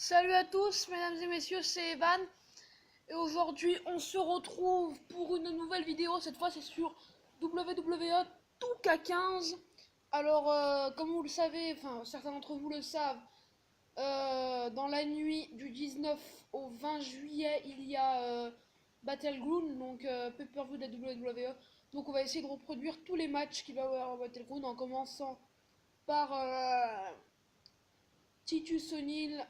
Salut à tous, mesdames et messieurs, c'est Evan. Et aujourd'hui, on se retrouve pour une nouvelle vidéo. Cette fois, c'est sur WWE 2K15. Alors, comme vous le savez, enfin, certains d'entre vous le savent, dans la nuit du 19 au 20 juillet, il y a Battleground, donc pay-per-view de la WWE. Donc, on va essayer de reproduire tous les matchs qu'il va y avoir à Battleground en commençant par Titus O'Neil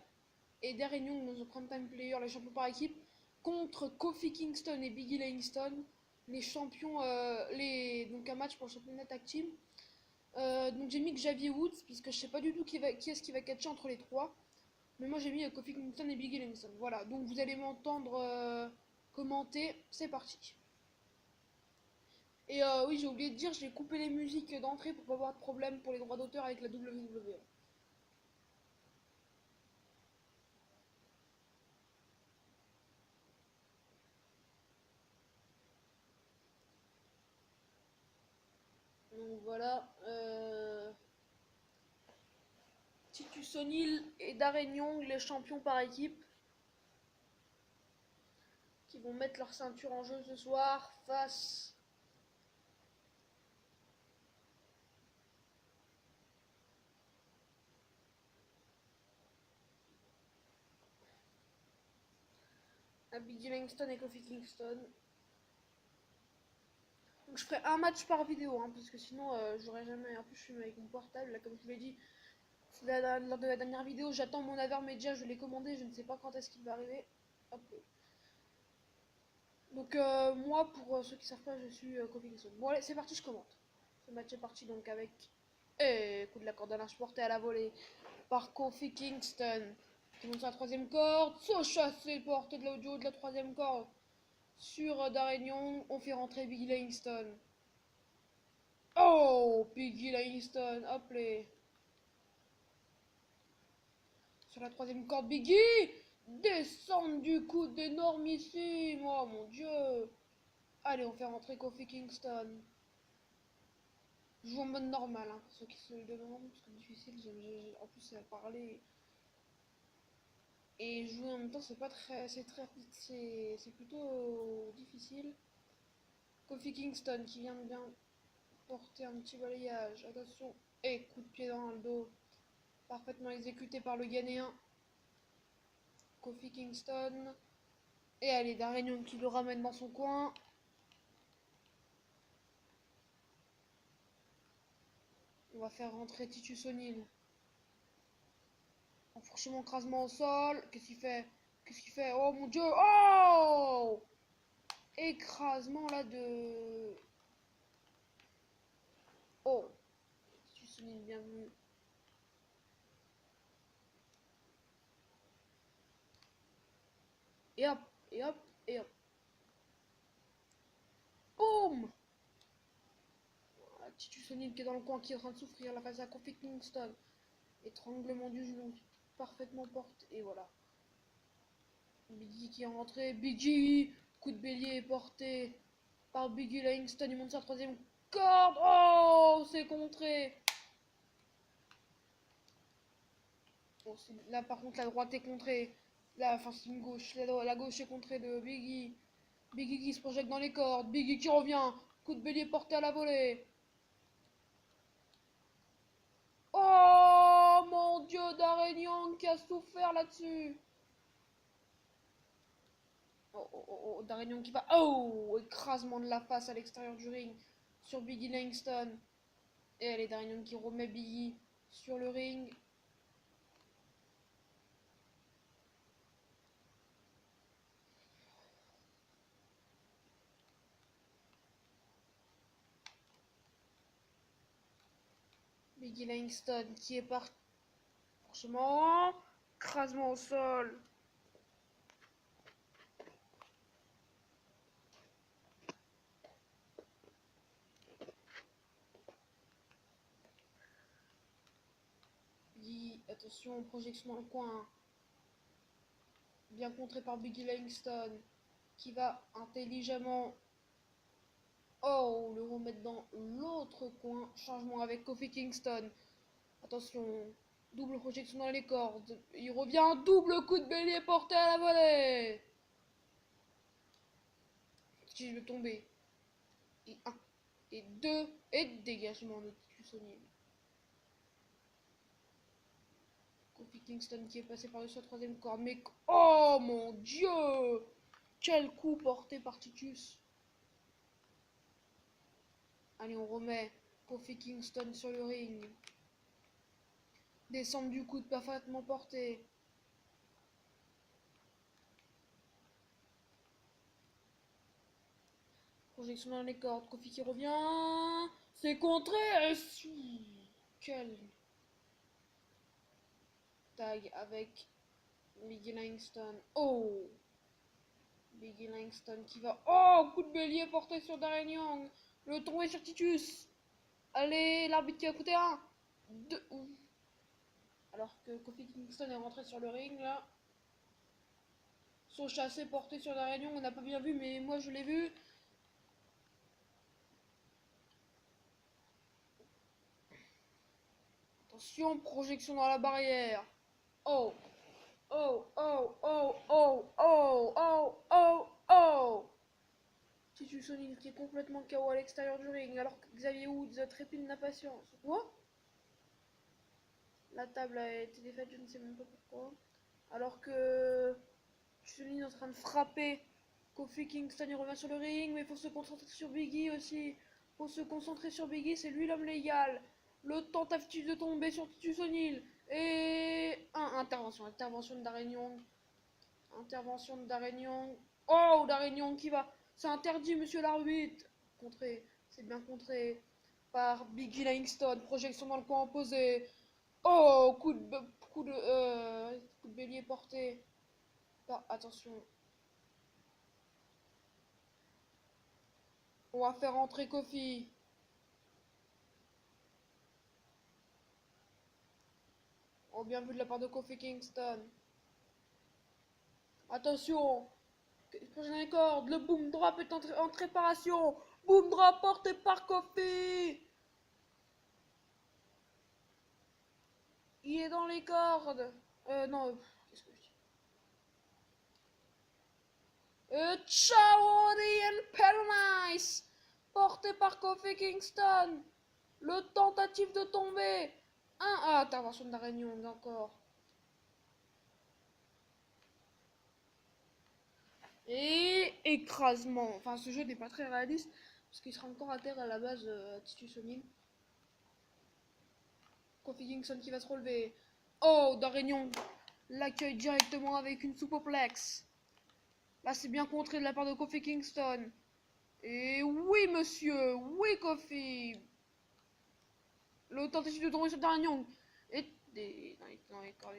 et Darren Young dans The Prime Time Player, les champions par équipe, contre Kofi Kingston et Biggie Langston, les champions, donc un match pour le championnat tag team. Donc j'ai mis Xavier Woods, puisque je sais pas du tout qui est-ce qui va catcher entre les trois. Mais moi j'ai mis Kofi Kingston et Biggie Langston. Voilà, donc vous allez m'entendre commenter, c'est parti. Et oui, j'ai oublié de dire, j'ai coupé les musiques d'entrée pour pas avoir de problème pour les droits d'auteur avec la WWE. Donc voilà. Titus O'Neil et Darren Young, les champions par équipe, qui vont mettre leur ceinture en jeu ce soir face à Biggie Langston et Kofi Kingston. Donc je ferai un match par vidéo, hein, parce que sinon j'aurais jamais. En plus, je suis avec mon portable, là, comme je vous l'ai dit lors de la dernière vidéo. J'attends mon Avermedia, je l'ai commandé, je ne sais pas quand est-ce qu'il va arriver. Hop. Donc moi, pour ceux qui savent pas, je suis Kofi Kingston. Bon allez, c'est parti, je commente. Ce match est parti donc avec coup de la corde à linge porté à la volée par Kofi Kingston, qui monte sur la troisième corde, se chasser porté de l'audio de la troisième corde sur Darren Young. On fait rentrer Biggie Langston. Oh, Biggie Langston, hop les. Sur la troisième corde, Biggie descend du coup d'énormissime. Oh mon dieu. Allez, on fait rentrer Kofi Kingston. Je joue en mode normal, hein, pour ceux qui se le demandent, parce que difficile, en plus c'est à parler. Et jouer en même temps, c'est pas très. C'est plutôt difficile. Kofi Kingston qui vient de bien porter un petit balayage. Attention. Et coup de pied dans le dos. Parfaitement exécuté par le Ghanéen. Kofi Kingston. Et allez, Darren Young qui le ramène dans son coin. On va faire rentrer Titus O'Neil. Enfourchement, écrasement au sol. Qu'est-ce qu'il fait? Qu'est-ce qu'il fait? Oh mon dieu! Oh! Écrasement là de. Oh! Titus O'Neil, bien vu. Et hop! Et hop! Et hop! Boum! Titus O'Neil qui est dans le coin, qui est en train de souffrir, la face à Kofi Kingston. Étranglement du genou, parfaitement porte, et voilà. Biggie qui est rentré, Biggie! Coup de bélier porté par Biggie Langston, il monte sa troisième corde. Oh, c'est contré. Bon, là par contre la droite est contrée. Là, enfin c'est une gauche, la gauche est contrée de Biggie. Biggie qui se projette dans les cordes, Biggie qui revient, coup de bélier porté à la volée. Oh mon dieu, Darren Young qui a souffert là-dessus. Oh, Darren Young qui va. Oh, écrasement de la face à l'extérieur du ring sur Biggie Langston. Et allez, Darren Young qui remet Biggie sur le ring. Biggie Langston qui est parti. Franchement, écrasement au sol. Biggie, attention, projection dans le coin. Bien contré par Biggie Langston qui va intelligemment. Oh, le remettre dans l'autre coin. Changement avec Kofi Kingston. Attention, Double projection dans les cordes. Il revient, double coup de bélier porté à la volée. Si je veux tomber. Et 1, et 2, et dégagement de Titusonil. Kofi Kingston qui est passé par-dessus la troisième corde. Mais oh mon dieu! Quel coup porté par Titus. Allez, on remet Kofi Kingston sur le ring. Descendre du coude parfaitement porté. Projection dans les cordes. Kofi qui revient. C'est contré. Quel tag avec Biggie Langston. Oh! Biggie Langston qui va... Oh! Coup de bélier porté sur Darren Young. Le tombé sur Titus. Allez, l'arbitre qui a coûté 1, 2. Alors que Kofi Kingston est rentré sur le ring là. Son chassé porté sur la réunion, on n'a pas bien vu, mais moi je l'ai vu. Attention, projection dans la barrière. Oh, oh, oh, oh, oh, oh, oh, oh, oh. Titus O'Neil qui est complètement KO à l'extérieur du ring, alors que Xavier Woods trépigne d'impatience. Quoi? La table a été défaite, je ne sais même pas pourquoi. Alors que Titus O'Neil est en train de frapper Kofi Kingston, il revient sur le ring, mais il faut se concentrer sur Biggie aussi. Faut se concentrer sur Biggie, c'est lui l'homme légal. Le tentative de tomber sur Titus O'Neil. Et intervention de Darren Young. Intervention de Darren Young. Oh, Darren Young qui va. C'est interdit, monsieur l'arbitre. Contré, c'est bien contré par Biggie Langston. Projection dans le coin opposé. Oh, coup de bélier porté. Attention. On va faire entrer Kofi. Oh, bien vu de la part de Kofi Kingston. Attention. Prochaine corde. Le boom drop est en préparation. Boom drop porté par Kofi. Il est dans les cordes. Non. Qu'est-ce que je dis? Chawari Paradise. Porté par Kofi Kingston. Le tentative de tomber. Intervention de la réunion encore. Et écrasement. Enfin, ce jeu n'est pas très réaliste parce qu'il sera encore à terre à la base Titus O'Neil. Kofi Kingston qui va se relever. Oh, Darren Young l'accueille directement avec une superplex. Là, c'est bien contré de la part de Kofi Kingston. Et oui, monsieur. Oui, Kofi. Le tentative de tomber sur Darren Young. Et dans les cordes.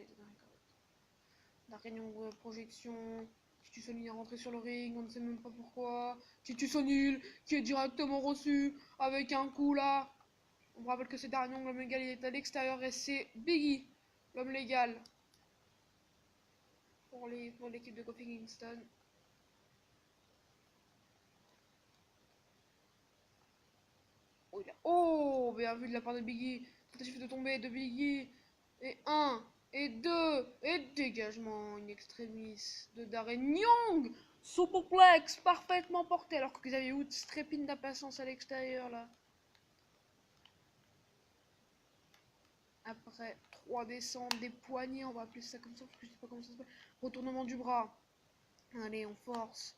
Darren Young, projection. Titus O'Neil est rentré sur le ring, on ne sait même pas pourquoi. Titus O'Neil qui est directement reçu avec un coup là. On me rappelle que c'est Darren Young, l'homme légal, il est à l'extérieur et c'est Biggie, l'homme légal. Pour l'équipe de Kofi Kingston. Oh, bien vu de la part de Biggie. Tentative de tomber de Biggie. Et 1, et 2, et dégagement in extremis de Darren Young. Superplex parfaitement porté alors que Xavier Woods trépine d'impatience à l'extérieur là. Après 3 descentes des poignets, on va appeler ça comme ça parce que je sais pas comment ça s'appelle. Retournement du bras. Allez, on force.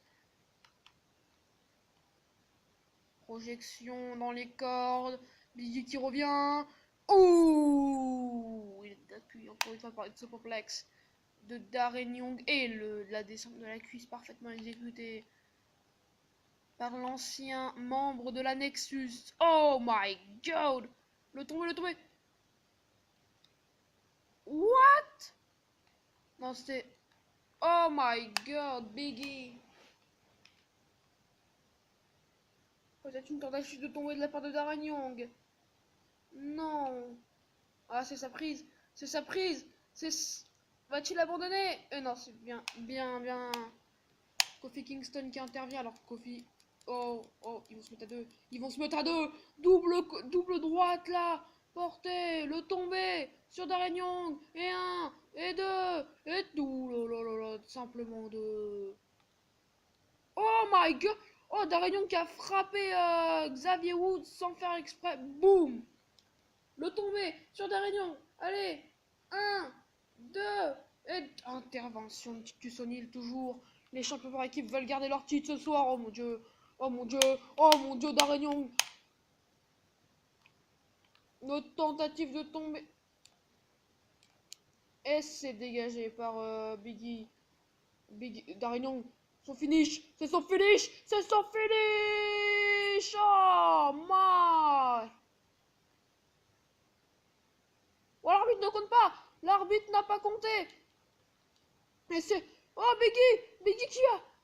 Projection dans les cordes. Biggie qui revient. Ouh, il appuie encore une fois par une superplex de Darren Young et la descente de la cuisse parfaitement exécutée par l'ancien membre de la Nexus. Oh my god! Le tombé. What? Non, c'était... Oh my god, Biggie. Peut-être une tentative de tomber de la part de Darren Young. Non. Ah, c'est sa prise. C'est sa prise. Va-t-il abandonner? Non, c'est bien. Kofi Kingston qui intervient alors que Kofi... Oh, ils vont se mettre à deux. Double droite là. Portée. Le tombé. sur Darren Young, et un, et deux, et tout, simplement deux. Oh my god! Oh, Darren Young qui a frappé Xavier Woods sans faire exprès. Boum! Le tombé sur Darren Young. Allez, un, deux, et intervention de Titus O'Neil toujours. Les champions par équipe veulent garder leur titre ce soir. Oh mon dieu! Oh mon dieu! Oh mon dieu, Darren Young! Notre tentative de tomber. Et c'est dégagé par Biggie. Darren Young. Son finish. C'est son finish. C'est son finish. Oh my. Oh, l'arbitre ne compte pas. L'arbitre n'a pas compté. Et c'est... Oh Biggie. Biggie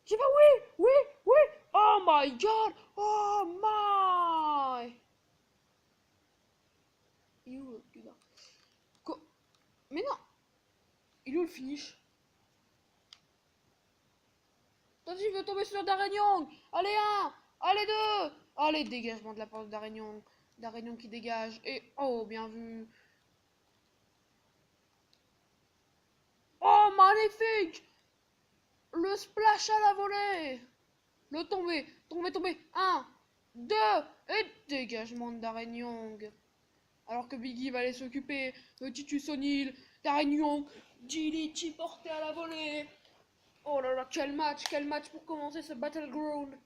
qui va. Oui. Oui. Oui. Oh my god. Oh my. Il est où le gars? Mais non. Il est où le finish? Toi aussi, il veut tomber sur Darren Young. Allez, un. Allez, deux. Allez, dégagement de la part de Darren Young. Darren Young qui dégage. Et oh, bien vu. Oh, magnifique. Le splash à la volée. Le tombé. Tombé. Un. Deux. Et dégagement de Darren Young. Alors que Biggie va aller s'occuper de Titus O'Neil. Darren Young. Gilichi porté à la volée. Oh là là, quel match pour commencer ce Battleground.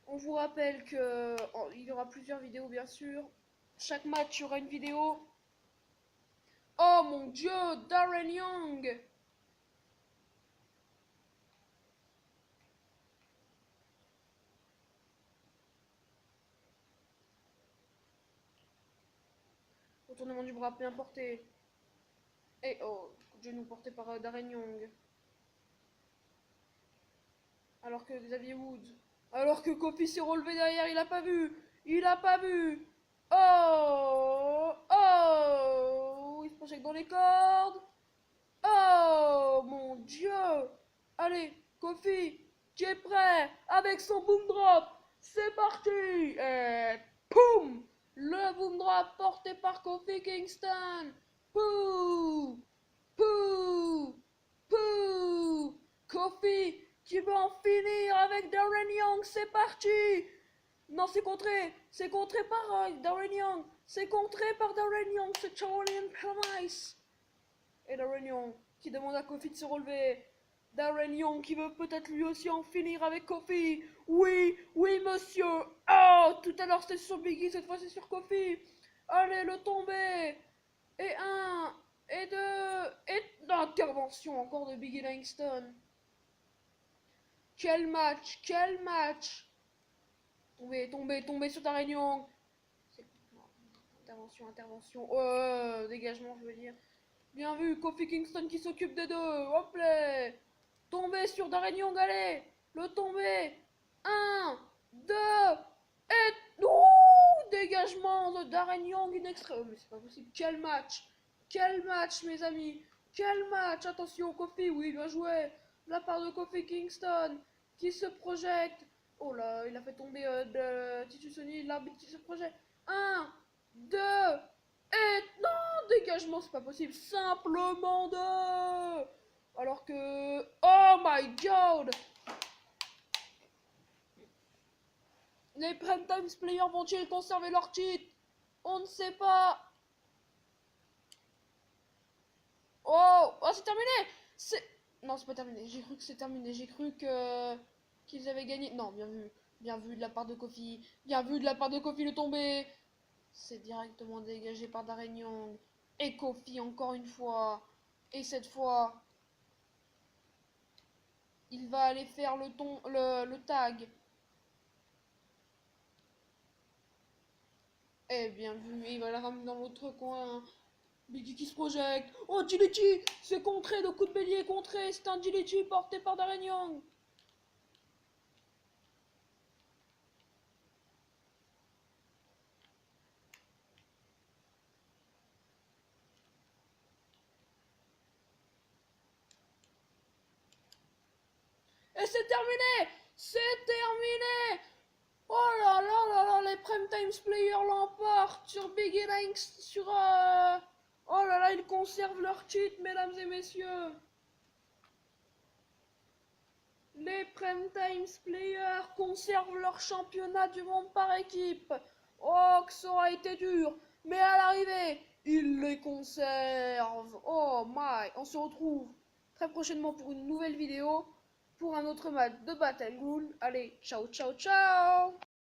On vous rappelle que il y aura plusieurs vidéos bien sûr. Chaque match il y aura une vidéo. Oh mon dieu, Darren Young. Retournement du bras bien porté. Et oh, coup de genou porté par Darren Young. Alors que Xavier Woods. Alors que Kofi s'est relevé derrière, il a pas vu. Il a pas vu. Oh. Oh. Il se projette dans les cordes. Oh mon dieu. Allez, Kofi, qui est prêt avec son boom drop. C'est parti. Et poum. Le boom drop porté par Kofi Kingston. Pouh. Pouh. Pouh. Kofi qui va en finir avec Darren Young. C'est parti. Non, c'est contré par Darren Young, c'est contré par Darren Young, c'est Charlie Promise. Et Darren Young qui demande à Kofi de se relever. Darren Young qui veut peut-être lui aussi en finir avec Kofi. Oui, oui monsieur. Oh, tout à l'heure c'était sur Biggie, cette fois c'est sur Kofi. Allez, le tombé. Et un, et deux, et l'intervention encore de Biggie Langston. Quel match, quel match. Tombé sur Darren Young. Intervention. Dégagement, je veux dire. Bien vu, Kofi Kingston qui s'occupe des deux. Hop là. Tombé sur Darren Young, allez. Le tombé. Un, deux, et... Ouh, dégagement de Darren Young in extra. Oh, mais c'est pas possible. Quel match. Quel match, mes amis. Quel match. Attention, Kofi, oui, bien joué. De la part de Kofi Kingston qui se projette. Oh là, il a fait tomber de Titus O'Neil, l'arbitre qui se projette. Un, deux, et non, dégagement, c'est pas possible. Simplement deux. Alors que, oh my god, les Prime Times Players vont-ils conserver leur titre? On ne sait pas. Oh, c'est terminé. C'est, non, c'est pas terminé. J'ai cru que c'est terminé. J'ai cru que qu'ils avaient gagné. Non, bien vu de la part de Kofi. Bien vu de la part de Kofi le tombé. C'est directement dégagé par Darren Young. Et Kofi encore une fois. Et cette fois, il va aller faire le tag. Eh bien vu, il va la ramener dans l'autre coin. Biggie qui se projette. Oh, Gilichi, c'est contré, le coup de bélier est contré. C'est un Gilichi porté par Darren Young. Et c'est terminé. C'est terminé. Oh là là là là, les Prime Times Players l'emportent sur Biggie Langs, sur Oh là là, ils conservent leur cheat, mesdames et messieurs. Les Prime Times Players conservent leur championnat du monde par équipe. Oh, que ça aura été dur. Mais à l'arrivée, ils les conservent. Oh my. On se retrouve très prochainement pour une nouvelle vidéo, pour un autre match de Battleground. Allez, ciao, ciao, ciao.